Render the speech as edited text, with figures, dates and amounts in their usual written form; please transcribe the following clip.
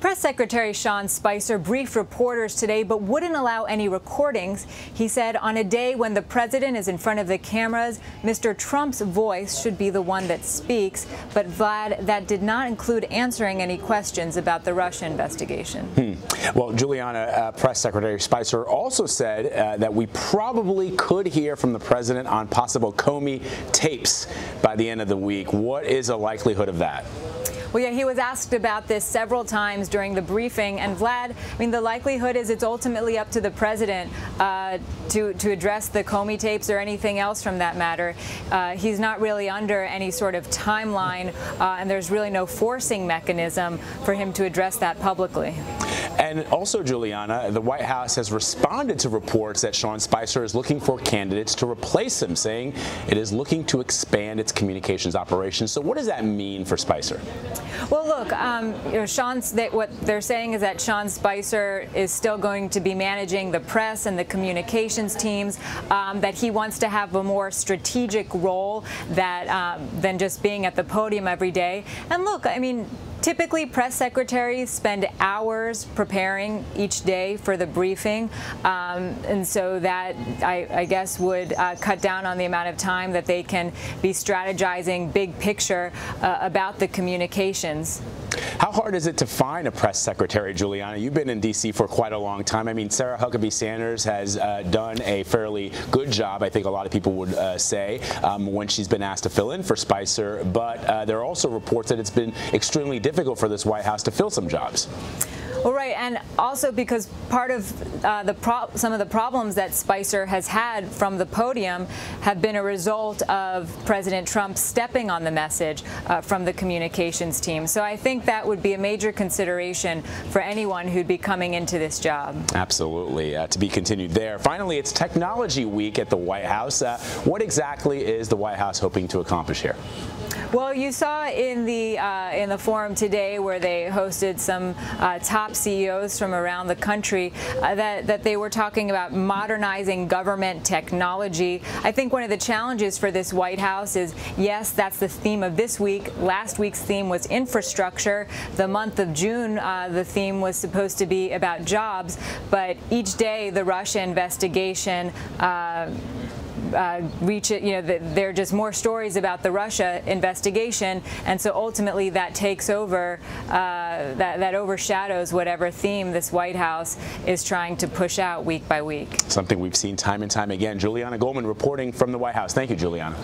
Press Secretary Sean Spicer briefed reporters today but wouldn't allow any recordings. He said on a day when the president is in front of the cameras, Mr. Trump's voice should be the one that speaks. But Vlad, that did not include answering any questions about the Russia investigation. Well, Julianna, Press Secretary Spicer also said that we probably could hear from the president on possible Comey tapes by the end of the week. What is the likelihood of that? Well, yeah, he was asked about this several times during the briefing. And Vlad, I mean, the likelihood is it's ultimately up to the president to address the Comey tapes or anything else from that matter. He's not really under any sort of timeline, and there's really no forcing mechanism for him to address that publicly. And also, Julianna, the White House has responded to reports that Sean Spicer is looking for candidates to replace him, saying it is looking to expand its communications operations. So what does that mean for Spicer? Well, look, what they're saying is that Sean Spicer is still going to be managing the press and the communications teams, that he wants to have a more strategic role than just being at the podium every day. And look, I mean, typically, press secretaries spend hours preparing each day for the briefing, and so that, I guess, would cut down on the amount of time that they can be strategizing big picture about the communications. How hard is it to find a press secretary, Julianna? You've been in D.C. for quite a long time. I mean, Sarah Huckabee Sanders has done a fairly good job, I think a lot of people would say, when she's been asked to fill in for Spicer. But there are also reports that it's been extremely difficult for this White House to fill some jobs. Well, right, and also because part of some of the problems that Spicer has had from the podium have been a result of President Trump stepping on the message from the communications team. So I think that would be a major consideration for anyone who'd be coming into this job. Absolutely. To be continued there. Finally, it's Technology Week at the White House. What exactly is the White House hoping to accomplish here? Well, you saw in the forum today where they hosted some top CEOs from around the country that they were talking about modernizing government technology. I think one of the challenges for this White House is, yes, that's the theme of this week. Last week's theme was infrastructure. The month of June, the theme was supposed to be about jobs. But each day, the Russia investigation there are just more stories about the Russia investigation, and so ultimately that takes over, that overshadows whatever theme this White House is trying to push out week by week. Something we've seen time and time again. Julianna Goldman reporting from the White House. Thank you, Julianna.